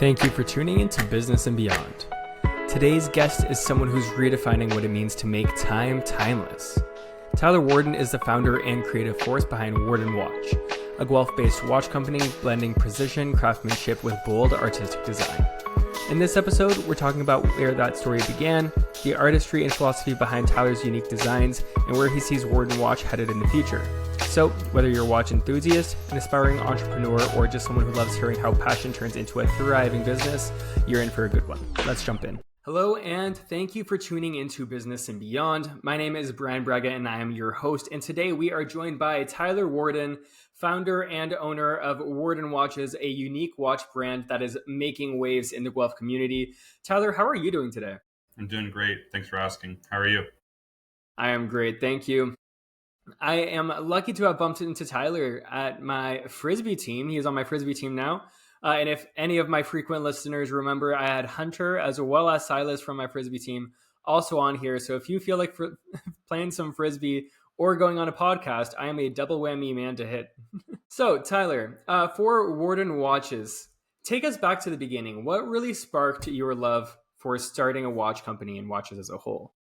Thank you for tuning in to Business and Beyond. Today's guest is someone who's redefining what it means to make time timeless. Tyler Worden is the founder and creative force behind Worden Watch, a Guelph-based watch company blending precision craftsmanship with bold artistic design. In this episode, we're talking about where that story began, the artistry and philosophy behind Tyler's unique designs, and where he sees Worden Watch headed in the future. So, whether you're a watch enthusiast, an aspiring entrepreneur, or just someone who loves hearing how passion turns into a thriving business, you're in for a good one. Let's jump in. Hello, and thank you for tuning into Business and Beyond. My name is Brian Braga, and I am your host. And today we are joined by Tyler Worden, founder and owner of Worden Watches, a unique watch brand that is making waves in the Guelph community. Tyler, how are you doing today? I'm doing great. Thanks for asking. How are you? I am great. Thank you. I am lucky to have bumped into Tyler at my Frisbee team. He is on my Frisbee team now. And if any of my frequent listeners remember, I had Hunter as well as Silas from my Frisbee team also on here. So if you feel like playing some Frisbee or going on a podcast, I am a double whammy man to hit. So Tyler, for Worden Watches, take us back to the beginning. What really sparked your love for starting a watch company and watches as a whole?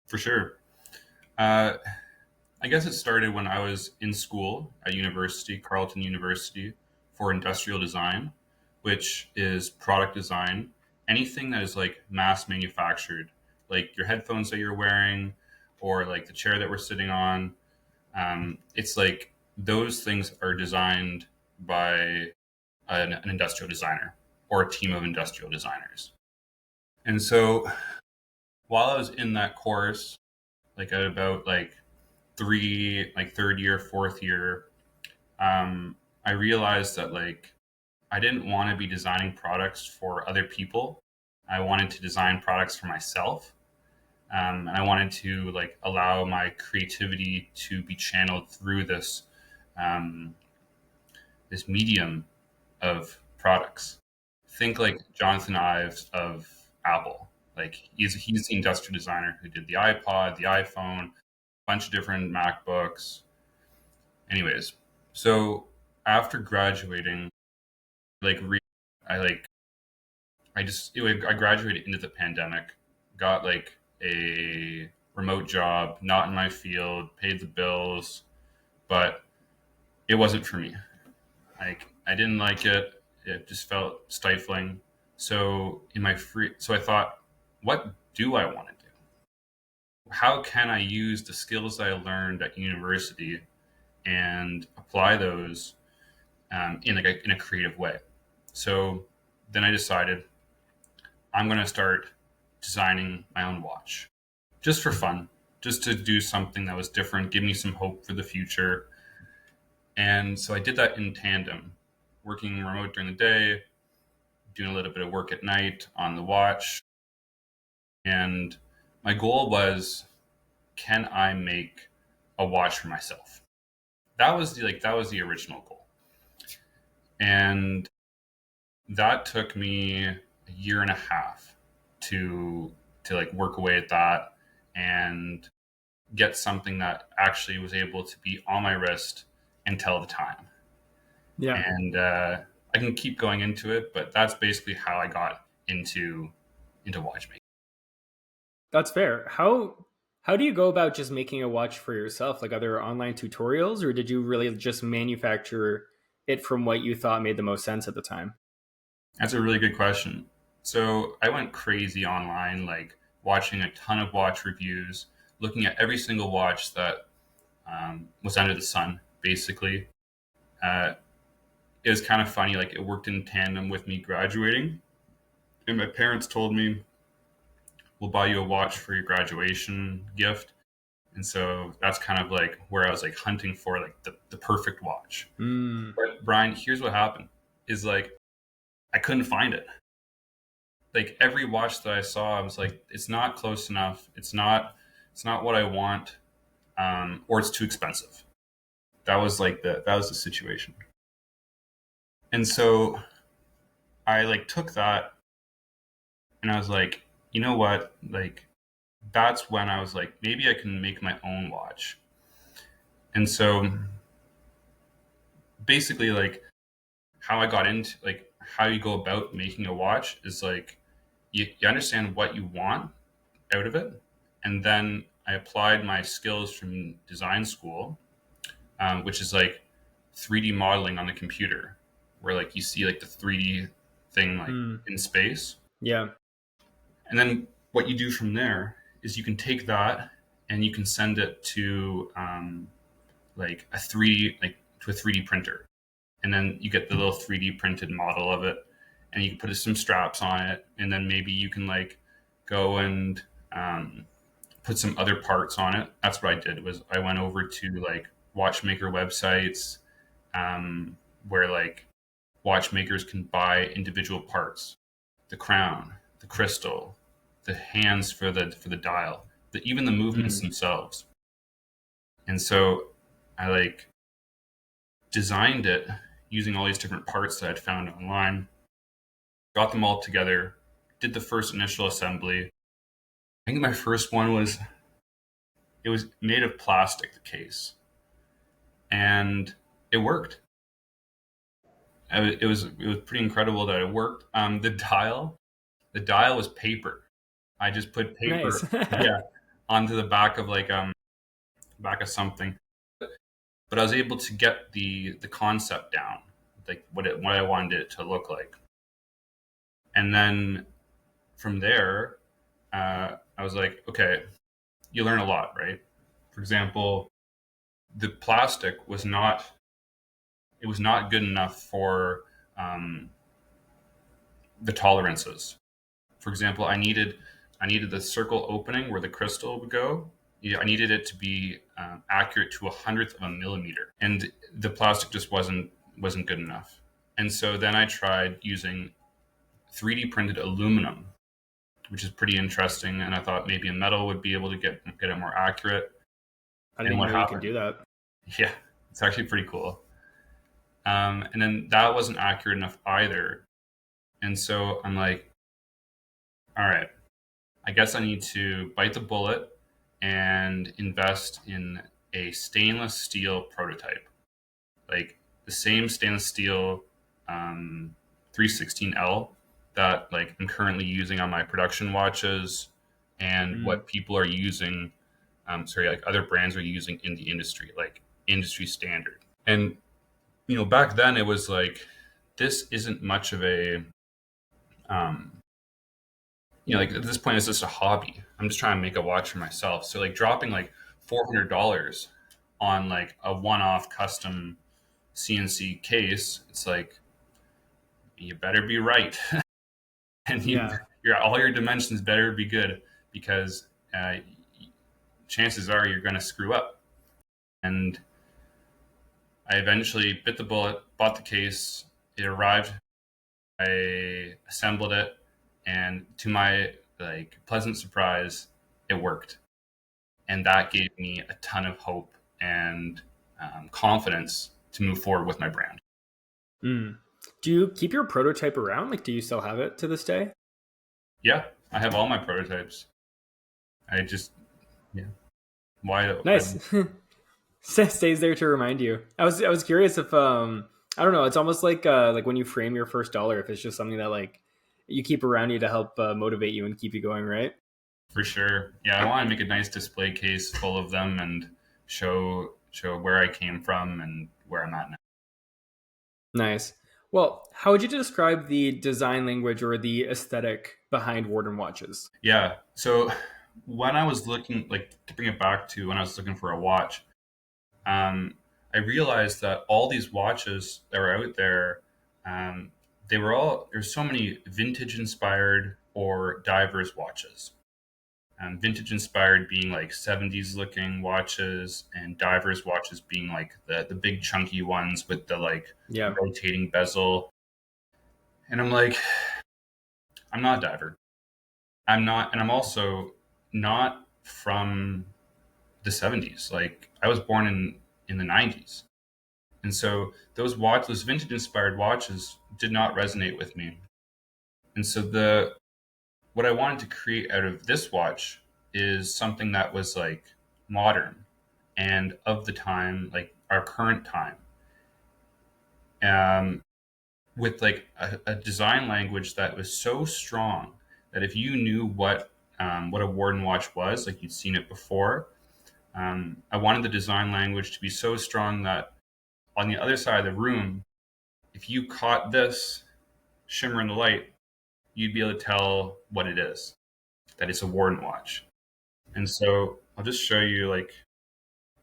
For sure. I guess it started when I was in school at university, Carleton University, for industrial design, which is product design. Anything that is like mass manufactured, like your headphones that you're wearing or like the chair that we're sitting on. It's like those things are designed by an industrial designer or a team of industrial designers. And so while I was in that course, like at about third year, fourth year, I realized that I didn't want to be designing products for other people. I wanted to design products for myself. And I wanted to allow my creativity to be channeled through this this medium of products. Think like Jonathan Ives of Apple. He's the industrial designer who did the iPod, the iPhone, a bunch of different MacBooks. Anyways, so after graduating, I graduated into the pandemic, got a remote job, not in my field, paid the bills, but it wasn't for me. I didn't like it. It just felt stifling. So I thought, what do I want to do? How can I use the skills that I learned at university and apply those in a creative way? So then I decided I'm going to start designing my own watch just for fun, just to do something that was different, give me some hope for the future. And so I did that in tandem, working remote during the day, doing a little bit of work at night on the watch. And my goal was, can I make a watch for myself? That was the original goal. And that took me a year and a half to work away at that and get something that actually was able to be on my wrist and tell the time. Yeah. And I can keep going into it, but that's basically how I got into watchmaking. That's fair. How do you go about just making a watch for yourself? Are there online tutorials, or did you really just manufacture it from what you thought made the most sense at the time? That's a really good question. So I went crazy online, watching a ton of watch reviews, looking at every single watch that was under the sun, basically. It was kind of funny, it worked in tandem with me graduating. And my parents told me, we'll buy you a watch for your graduation gift. And so that's kind of where I was hunting for the perfect watch. But Brian, here's what happened is I couldn't find it. Every watch that I saw, I was it's not close enough. It's not what I want, or it's too expensive. That was the situation. And so I took that and I was you know what? That's when I was maybe I can make my own watch. And so basically how I got into how you go about making a watch is like you understand what you want out of it. And then I applied my skills from design school, which is like 3D modeling on the computer, where like you see like the 3D thing like Mm. in space. Yeah. And then what you do from there is you can take that and you can send it to like a 3D, like to a 3D printer. And then you get the little 3D printed model of it, and you can put some straps on it. And then maybe you can like go and put some other parts on it. That's what I did. Was I went over to like watchmaker websites, where like watchmakers can buy individual parts, the crown, the crystal, the hands for the dial, even the movements Mm. themselves. And so I like designed it using all these different parts that I'd found online, got them all together, did the first initial assembly. I think my first one was, it was made of plastic, the case, and it worked. It was pretty incredible that it worked. The dial was paper. I just put Nice. paper, yeah, onto the back of like back of something. But I was able to get the concept down, like what I wanted it to look like. And then from there, I was like, okay, you learn a lot, right? For example, the plastic was not, it was not good enough for um, the tolerances. For example, I needed the circle opening where the crystal would go. Yeah, I needed it to be accurate to 100th of a millimeter, and the plastic just wasn't good enough. And so then I tried using 3D printed aluminum, which is pretty interesting. And I thought maybe a metal would be able to get it more accurate. I didn't And even what know you could happened? do that. Yeah, it's actually pretty cool. And then that wasn't accurate enough either. And so I'm like, all right, I guess I need to bite the bullet and invest in a stainless steel prototype, like the same stainless steel 316L that like I'm currently using on my production watches, and Mm. what people are using, like other brands are using in the industry, like industry standard. And back then it was like this isn't much of a um, like at this point it's just a hobby. I'm just trying to make a watch for myself. So like dropping like $400 on like a one-off custom CNC case, it's like you better be right, and Yeah. all your dimensions better be good, because uh, chances are you're going to screw up. And I eventually bit the bullet, bought the case. It arrived. I assembled it, and to my like pleasant surprise, it worked. And that gave me a ton of hope and confidence to move forward with my brand. Mm. Do you keep your prototype around? Like, do you still have it to this day? Yeah, I have all my prototypes. I just, yeah. Why? Nice. Stays there to remind you. I was curious if I don't know. It's almost like when you frame your first dollar, if it's just something that like you keep around you to help motivate you and keep you going, right? For sure. Yeah, I want to make a nice display case full of them and show where I came from and where I'm at now. Nice. Well, how would you describe the design language or the aesthetic behind Worden watches? Yeah. So when I was looking, like to bring it back to when I was looking for a watch, um, I realized that all these watches that were out there, um, there's so many vintage inspired or divers watches. Vintage inspired being like 70s looking watches, and divers watches being like the big chunky ones with the like Yeah. rotating bezel. And I'm like, I'm not a diver. I'm not, and I'm also not from the 70s. Like I was born in the 90s. And so those vintage inspired watches did not resonate with me. And so the what I wanted to create out of this watch is something that was like modern and of the time, like our current time. Um, with like a design language that was so strong that if you knew what a Warden watch was, like you'd seen it before, I wanted the design language to be so strong that on the other side of the room, if you caught this shimmer in the light, you'd be able to tell what it is, that it's a Warden watch. And so I'll just show you like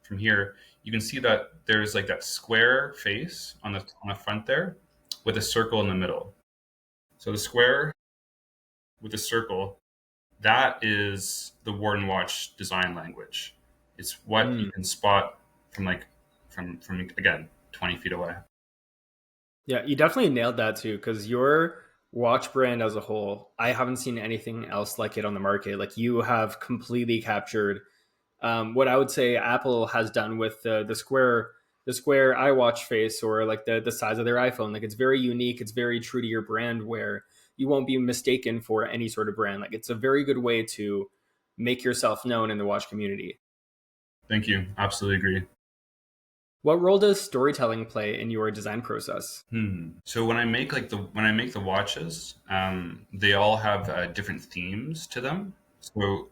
from here, you can see that there's like that square face on the front there with a circle in the middle. So the square with the circle, that is the Warden watch design language. It's what you Mm. can spot from like from again 20 feet away. Yeah, you definitely nailed that too, because your watch brand as a whole, I haven't seen anything else like it on the market. Like you have completely captured what I would say Apple has done with the square iWatch face, or like the size of their iPhone. Like it's very unique. It's very true to your brand, where you won't be mistaken for any sort of brand. Like it's a very good way to make yourself known in the watch community. Thank you. Absolutely agree. What role does storytelling play in your design process? So when I make the watches, they all have different themes to them. So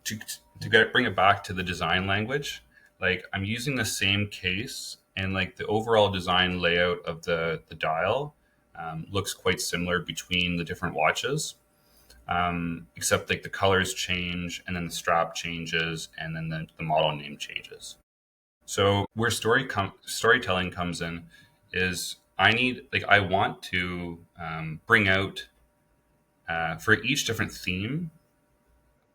bring it back to the design language, like I'm using the same case, and like the overall design layout of the dial looks quite similar between the different watches, except like the colors change, and then the strap changes, and then the model name changes. So where storytelling comes in is I want to bring out for each different theme.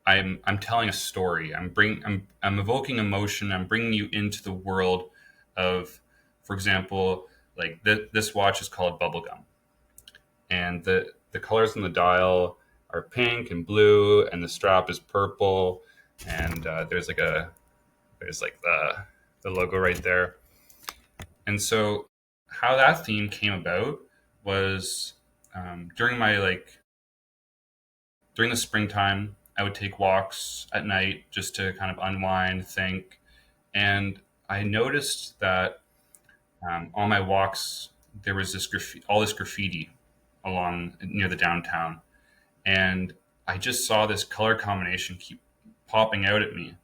I'm telling a story. I'm evoking emotion. I'm bringing you into the world of, for example, like this watch is called Bubblegum, and the colors on the dial are pink and blue, and the strap is purple, and there's like the logo right there. And so, how that theme came about was during my like during the springtime, I would take walks at night just to kind of unwind, think, and I noticed that on my walks there was all this graffiti along near the downtown, and I just saw this color combination keep popping out at me,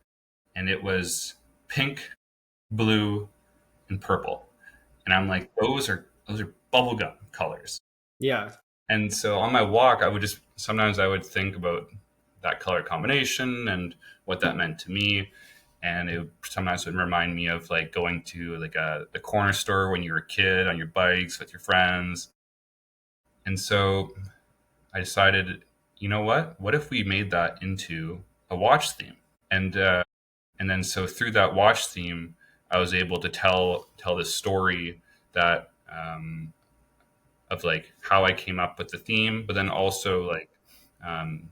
and it was pink, blue, and purple. And I'm like, those are bubblegum colors. Yeah, And so on my walk, I would just sometimes I would think about that color combination and what that meant to me. And it sometimes would remind me of like going to like the corner store when you were a kid on your bikes with your friends. And so I decided, you know what? What if we made that into a watch theme? And and then so through that watch theme, I was able to tell this story that of like how I came up with the theme, but then also like um,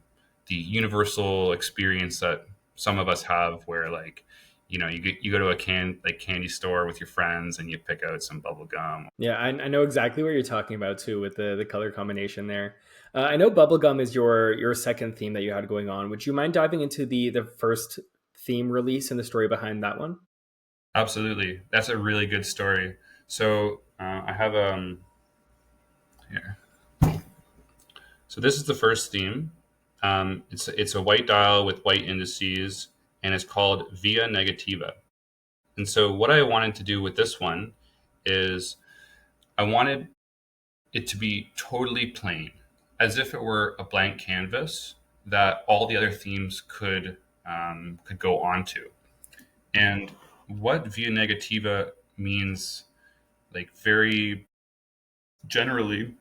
the universal experience that some of us have, where like you go to a candy store with your friends and you pick out some bubble gum. yeah, I know exactly what you're talking about too with the color combination there. I know bubblegum is your second theme that you had going on. Would you mind diving into the first theme release and the story behind that one? Absolutely, that's a really good story. So I have here. So this is the first theme. It's a white dial with white indices, and it's called Via Negativa. And so what I wanted to do with this one is I wanted it to be totally plain, as if it were a blank canvas that all the other themes could go onto. And what Via Negativa means, like very generally,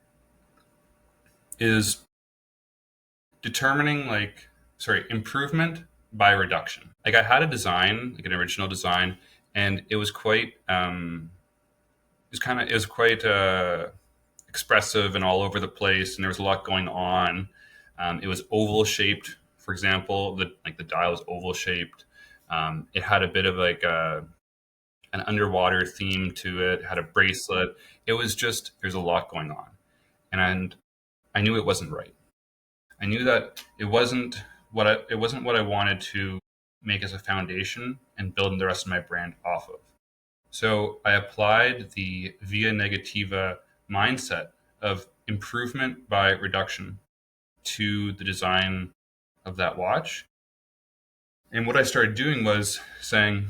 is determining improvement by reduction. Like I had a design, like an original design, and it was quite it was quite expressive and all over the place, and there was a lot going on. It was oval shaped, for example. The dial was oval shaped. It had a bit of like an underwater theme to it. Had a bracelet. It was just there's a lot going on, and I knew it wasn't right. I knew that it wasn't what I wanted to make as a foundation and build the rest of my brand off of. So I applied the Via Negativa mindset of improvement by reduction to the design of that watch. And what I started doing was saying,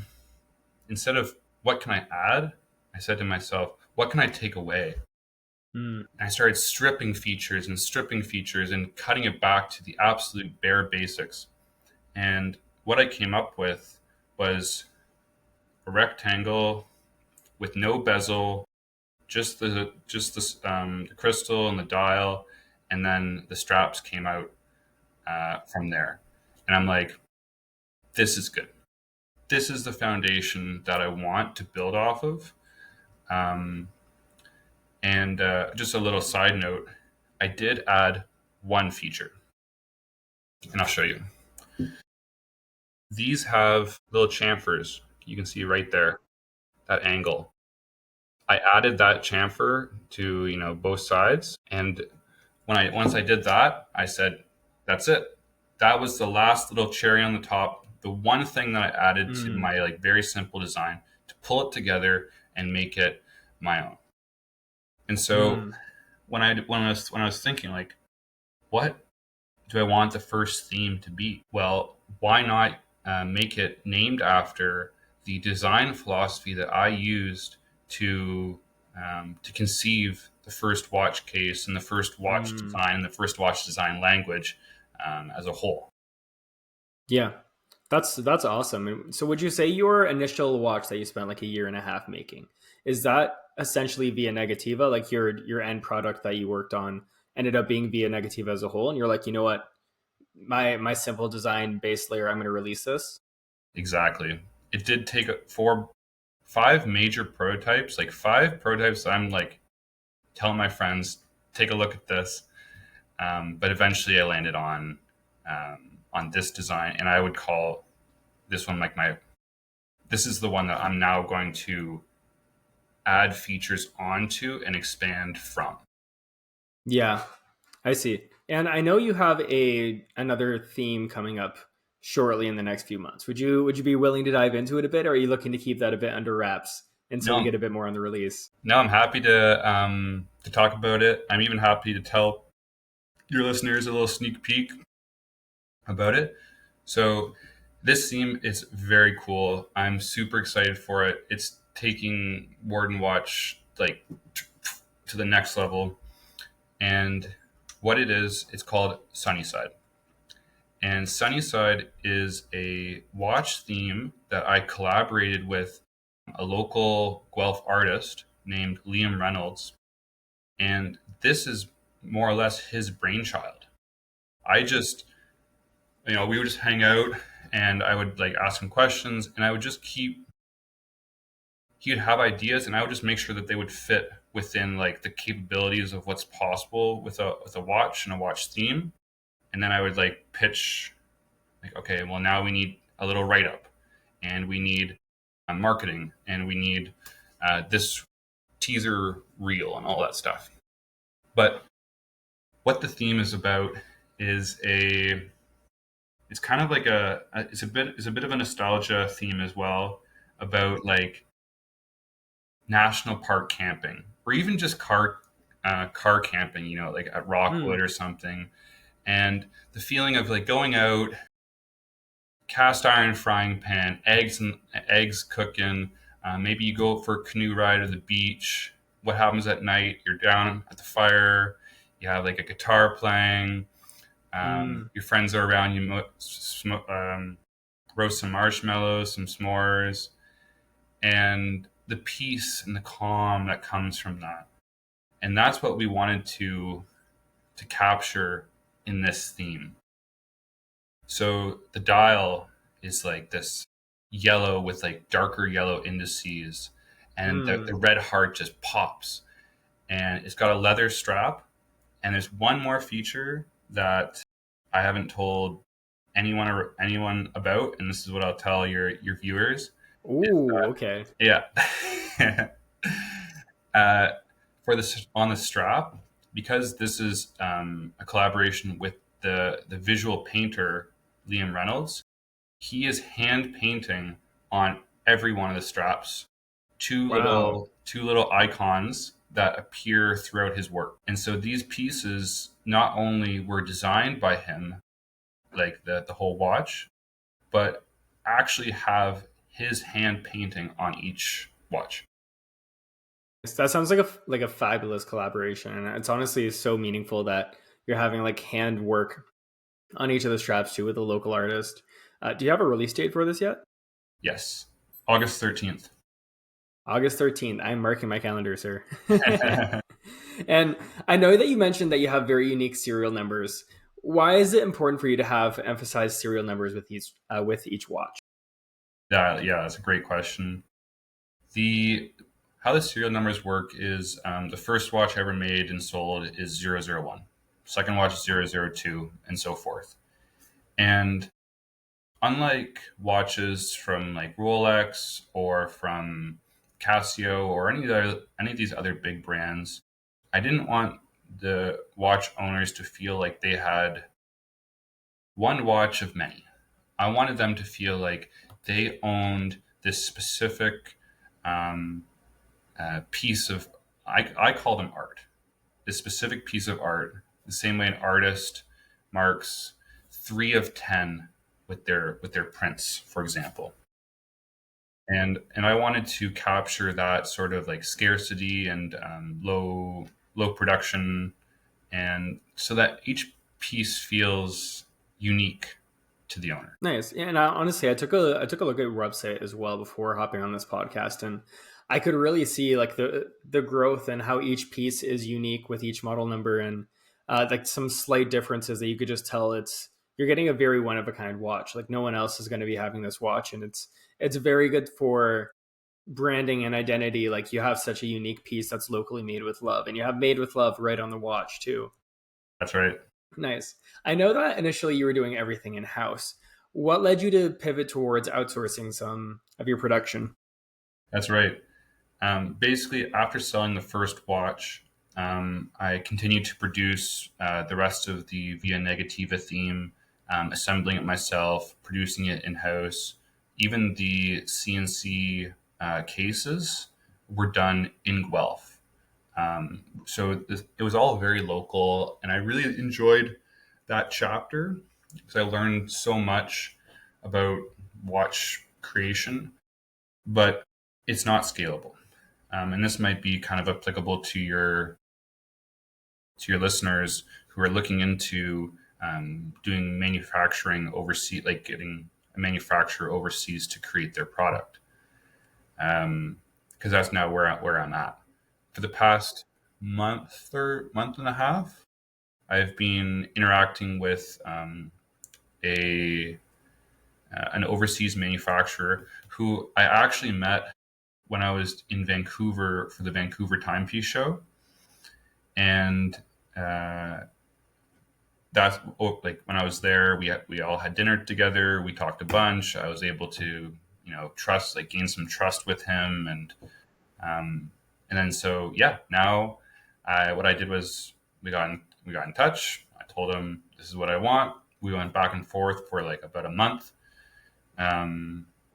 instead of what can I add, I said to myself, what can I take away? Mm. And I started stripping features and cutting it back to the absolute bare basics. And what I came up with was a rectangle with no bezel, the crystal and the dial, and then the straps came out from there. And I'm like, this is good. This is the foundation that I want to build off of. Um, and just a little side note, I did add one feature, and I'll show you. These have little chamfers. You can see right there, that angle. I added that chamfer to, both sides, and once I did that, I said, that's it. That was the last little cherry on the top, the one thing that I added to Mm. my very simple design to pull it together and make it my own. And so Mm. when I was thinking, like, what do I want the first theme to be? Well, why not make it named after the design philosophy that I used to conceive the first watch case and the first watch Mm. design and the first watch design language as a whole. Yeah, that's awesome. So, would you say your initial watch that you spent like a year and a half making, is that essentially Via Negativa, like your end product that you worked on ended up being Via Negativa as a whole, and you're like, you know what, my simple design base layer, I'm going to release this. Exactly. It did take five major prototypes, like five prototypes that I'm like telling my friends, take a look at this. But eventually I landed on this design, and I would call this one like this is the one that I'm now going to add features onto and expand from. Yeah, I see. And I know you have another theme coming up shortly in the next few months. Would you be willing to dive into it a bit, or are you looking to keep that a bit under wraps until we No, get a bit more on the release? no, I'm happy to talk about it. I'm even happy to tell your listeners a little sneak peek about it. So this theme is very cool. I'm super excited for it. It's taking Worden Watch like to the next level. And what it is, it's called Sunnyside. And Sunnyside is a watch theme that I collaborated with a local Guelph artist named Liam Reynolds. And this is more or less his brainchild. I just, we would just hang out and I would like ask him questions, and I would just he would have ideas, and I would just make sure that they would fit within like the capabilities of what's possible with a watch and a watch theme. And then I would like pitch, like, okay, well, now we need a little write up, and we need marketing, and we need this teaser reel and all that stuff. But what the theme is about is it's kind of like it's a bit of a nostalgia theme as well, about like national park camping, or even just car camping, like at Rockwood Hmm. or something. And the feeling of like going out, cast iron frying pan, eggs cooking. Maybe you go for a canoe ride or the beach. What happens at night? You're down at the fire. You have like a guitar playing. Hmm. Your friends are around. You roast some marshmallows, some s'mores, and the peace and the calm that comes from that. And that's what we wanted to capture in this theme. So the dial is like this yellow with like darker yellow indices, and the Hmm. red heart just pops. And it's got a leather strap. And there's one more feature that I haven't told anyone about, and this is what I'll tell your viewers. Is Ooh, that, okay. yeah, uh, for this on the strap, because this is a collaboration with the visual painter Liam Reynolds. He is hand painting on every one of the straps Wow. two little icons that appear throughout his work. And so these pieces not only were designed by him, like the whole watch, but actually have his hand painting on each watch. That sounds like a fabulous collaboration, and it's honestly so meaningful that you're having like hand work on each of the straps too with a local artist. Do you have a release date for this yet? Yes, August 13th. August 13th. I'm marking my calendar, sir. And I know that you mentioned that you have very unique serial numbers. Why is it important for you to have emphasized serial numbers with each watch? Yeah, that's a great question. The How the serial numbers work is the first watch ever made and sold is 001. Second watch is 002, and so forth. And unlike watches from like Rolex or from Casio or any of these other big brands, I didn't want the watch owners to feel like they had one watch of many. I wanted them to feel like they owned this specific um, piece of, I call them art, this specific piece of art, the same way an artist marks 3 of 10 with their prints, for example. And I wanted to capture that sort of like scarcity and low production, and so that each piece feels unique to the owner. Nice. Yeah, and honestly, I took a look at your website as well before hopping on this podcast, and I could really see like the growth and how each piece is unique with each model number, and like some slight differences that you could just tell you're getting a very one of a kind watch. Like no one else is going to be having this watch, and it's very good for branding and identity. Like you have such a unique piece that's locally made with love, and you have made with love right on the watch too. That's right. Nice. I know that initially you were doing everything in house. What led you to pivot towards outsourcing some of your production? That's right. Basically, after selling the first watch, I continued to produce the rest of the Via Negativa theme, assembling it myself, producing it in house. Even the CNC cases were done in Guelph. It was all very local, and I really enjoyed that chapter because I learned so much about watch creation, but it's not scalable. And this might be kind of applicable to your listeners who are looking into doing manufacturing overseas, like getting a manufacturer overseas to create their product. Because that's now where I'm at. For the past month and a half, I've been interacting with a an overseas manufacturer who I actually met when I was in Vancouver for the Vancouver Timepiece show, and uh, that's like when I was there, we all had dinner together. We talked a bunch. I was able to gain some trust with him, um, and then so yeah. Now, what I did was we got in touch. I told him this is what I want. We went back and forth for like about a month,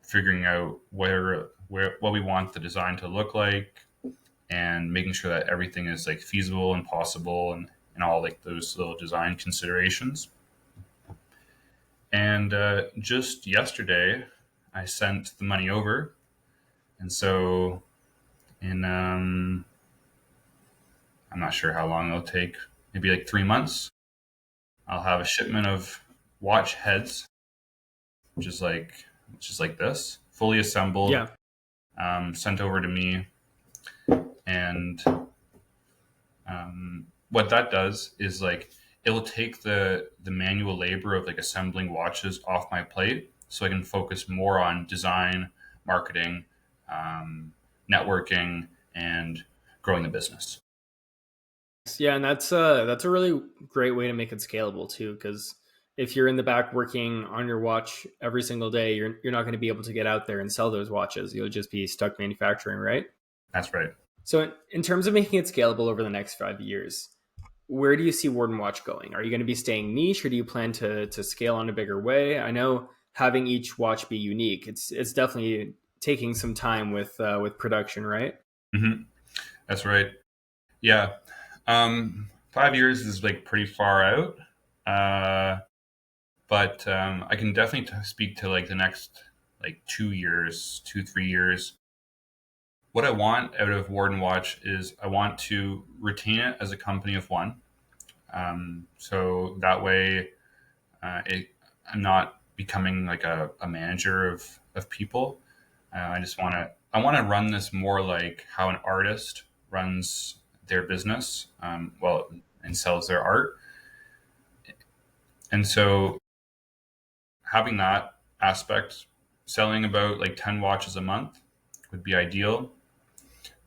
figuring out where what we want the design to look like, and making sure that everything is like feasible and possible, and all like those little design considerations. And just yesterday, I sent the money over, and so in I'm not sure how long it'll take, maybe like 3 months. I'll have a shipment of watch heads, which is like this, fully assembled, Yeah. sent over to me. And what that does is like it will take the manual labor of like assembling watches off my plate, so I can focus more on design, marketing, networking, and growing the business. Yeah, and that's a really great way to make it scalable too, because if you're in the back working on your watch every single day, you're not going to be able to get out there and sell those watches. You'll just be stuck manufacturing, right? That's right. So in terms of making it scalable over the next 5 years, where do you see Worden Watch going? Are you going to be staying niche, or do you plan to scale on a bigger way? I know having each watch be unique, it's definitely taking some time with production, right? hmm That's right. Yeah. 5 years is like pretty far out. But I can definitely speak to like the next like 2 years, 2, 3 years. What I want out of Worden Watch is I want to retain it as a company of one. So that way, I'm not becoming like a manager of people. I just I want to run this more like how an artist runs their business, and sells their art. And so having that aspect, selling about like 10 watches a month would be ideal,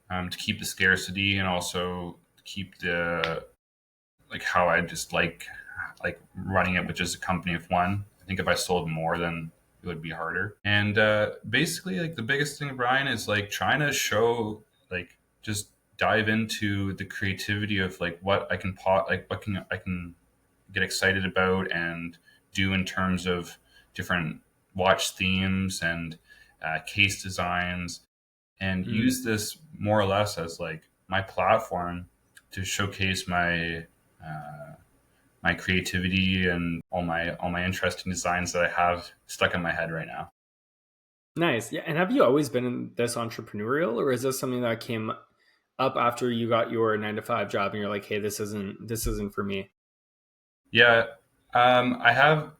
to keep the scarcity and also keep the like how I just like running it with just a company of one. I think if I sold more, then it would be harder. And basically, like the biggest thing, Brian, is like trying to show like just dive into the creativity of like what I can what can I can get excited about and do in terms of different watch themes and case designs, and use this more or less as like my platform to showcase my creativity and all my interesting designs that I have stuck in my head right now. Nice. Yeah. And have you always been in this entrepreneurial, or is this something that came up after you got your 9 to 5 job and you're like, hey, this isn't for me? Yeah, I have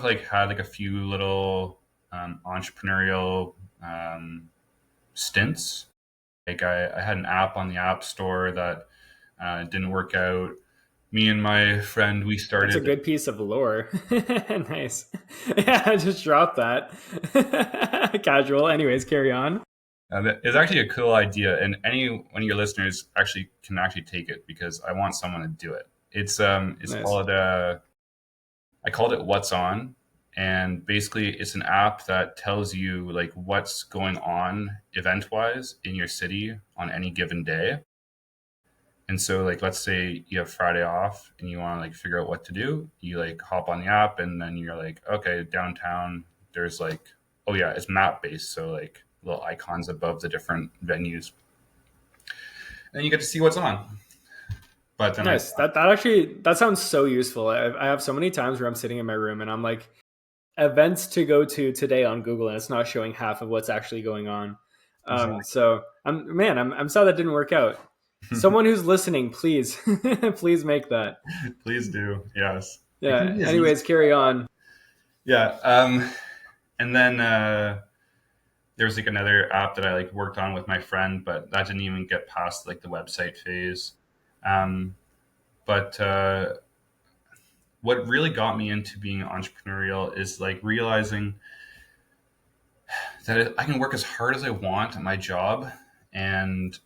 like had like a few little entrepreneurial um, stints. Like I had an app on the App Store that didn't work out. Me and my friend, we That's a started. good piece of lore. Nice. Yeah, I just dropped that. Casual. Anyways, carry on. It's actually a cool idea, and any one of your listeners actually can actually take it because I want someone to do it. It's Nice. called I called it What's On, and basically it's an app that tells you like what's going on event wise in your city on any given day. And so like let's say you have Friday off and you want to like figure out what to do, you like hop on the app and then you're like, okay, downtown there's like, oh yeah, it's map based, so like little icons above the different venues. And you get to see what's on. But then I Nice. That actually that sounds so useful. I have so many times where I'm sitting in my room and I'm like, events to go to today on Google, and it's not showing half of what's actually going on. exactly. So I'm sad that didn't work out. Someone who's listening, please, please make that. Please do. Yes. It can Yeah. be as easy. Anyways, carry on. Yeah. And then there was like another app that I like worked on with my friend, but that didn't even get past like the website phase. Um, but what really got me into being entrepreneurial is like realizing that I can work as hard as I want at my job, and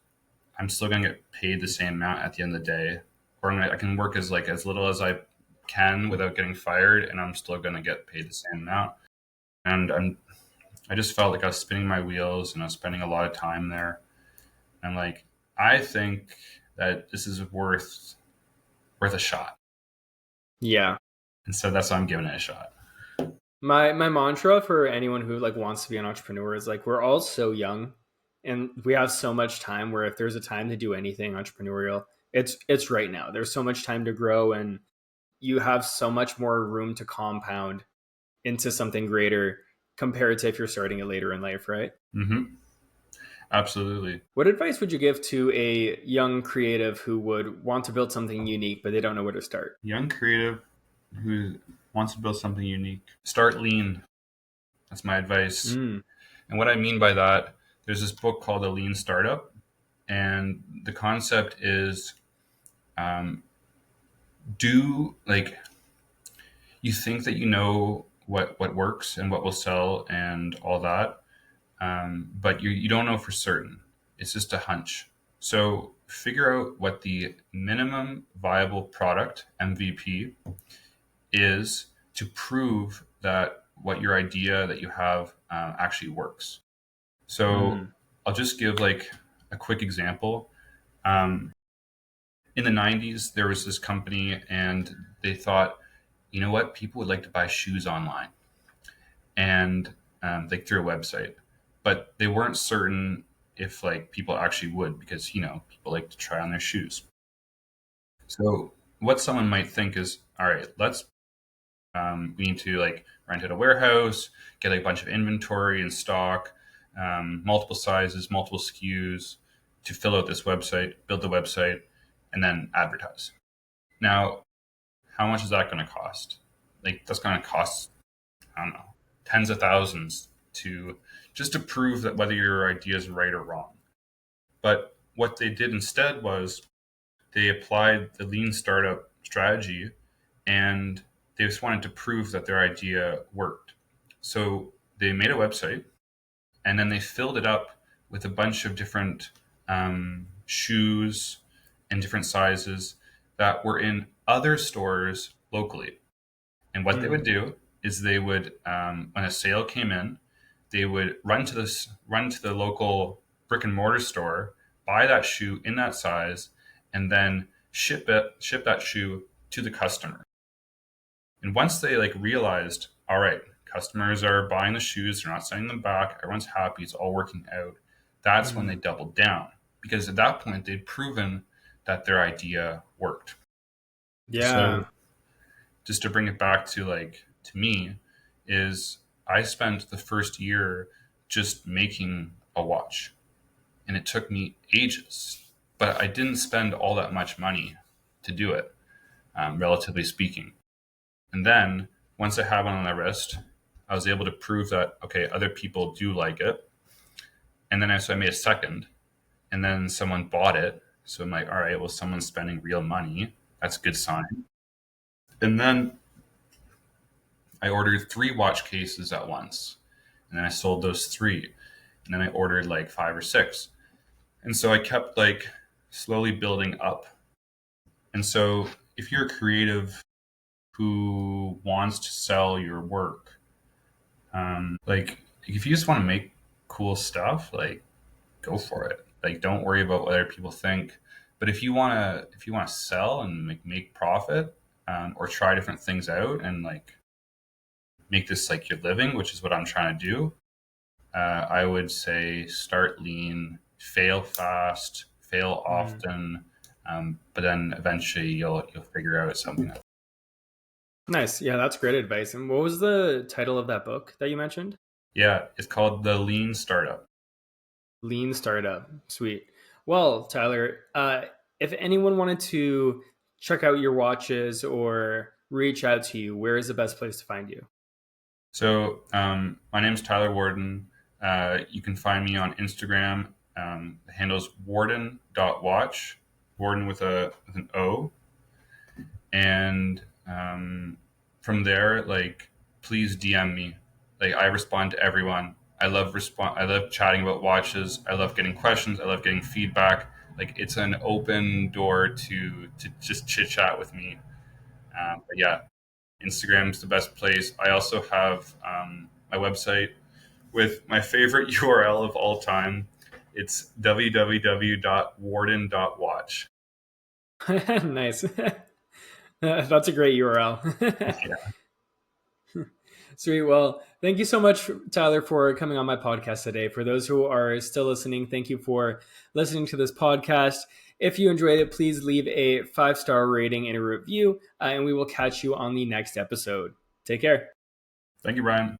I'm still going to get paid the same amount at the end of the day. Or I can work as little as I can without getting fired, and I'm still going to get paid the same amount. And I just felt like I was spinning my wheels and I was spending a lot of time there. And like I think that this is worth a shot, Yeah. and so that's why I'm giving it a shot. My mantra for anyone who like wants to be an entrepreneur is like we're all so young and we have so much time where if there's a time to do anything entrepreneurial, it's right now. There's so much time to grow and you have so much more room to compound into something greater compared to if you're starting it later in life, right? Mm-hmm. Absolutely. What advice would you give to a young creative who would want to build something unique but they don't know where to start? Young creative who wants to build something unique. Start lean. That's my advice. Mm, And what I mean by that, there's this book called The Lean Startup, and the concept is um, do like you think that you know what works and what will sell and all that, but you don't know for certain. It's just a hunch. So figure out what the minimum viable product (MVP) is to prove that what your idea that you have actually works. So mm, I'll just give like a quick example. Um, in the 90s, there was this company and they thought, you know what, people would like to buy shoes online and like through a website, but they weren't certain if like people actually would, because people like to try on their shoes. So what someone might think is, all right, we need to like rent out a warehouse, get a bunch of inventory and stock, multiple sizes, multiple SKUs to fill out this website, build the website, and then advertise. Now, how much is that going to cost? Like that's going to cost, I don't know, tens of thousands just to prove that whether your idea is right or wrong. But what they did instead was they applied the lean startup strategy, and they just wanted to prove that their idea worked. So they made a website, and then they filled it up with a bunch of different shoes and different sizes that were in other stores locally. And what they would do is they would, when a sale came in, they would run to the local brick and mortar store, buy that shoe in that size, and then ship that shoe to the customer. And once they like realized, all right, customers are buying the shoes, they're not sending them back, everyone's happy, it's all working out, that's when they doubled down, because at that point they'd proven that their idea worked. Yeah. So just to bring it back to me, is I spent the first year just making a watch, and it took me ages, but I didn't spend all that much money to do it, relatively speaking. And then once I had one on my wrist, I was able to prove that, okay, other people do like it. And then so I made a second, and then someone bought it. So I'm like, all right, well, someone's spending real money. That's a good sign. And then I ordered 3 watch cases at once. And then I sold those 3. And then I ordered like 5 or 6. And so I kept like slowly building up. And so if you're a creative who wants to sell your work, like if you just want to make cool stuff, like go for it. Like don't worry about what other people think. But if you want to sell and make profit, or try different things out and like make this like your living, which is what I'm trying to do, I would say start lean, fail fast, fail often, but then eventually you'll figure out something. Nice. Yeah, that's great advice. And what was the title of that book that you mentioned? Yeah, it's called The Lean Startup. Lean Startup. Sweet. Well, Tyler, if anyone wanted to check out your watches or reach out to you, where is the best place to find you? So my name's Tyler Worden. You can find me on Instagram. The handle's Worden.watch, Worden with an O. And from there, like, please DM me. Like, I respond to everyone. I love chatting about watches. I love getting questions. I love getting feedback. Like, it's an open door to just chit chat with me. But yeah, Instagram's the best place. I also have my website with my favorite URL of all time. It's www.worden.watch. Nice. That's a great URL. Yeah. Sweet. Well, thank you so much, Tyler, for coming on my podcast today. For those who are still listening, thank you for listening to this podcast. If you enjoyed it, please leave a 5-star rating and a review, and we will catch you on the next episode. Take care. Thank you, Brian.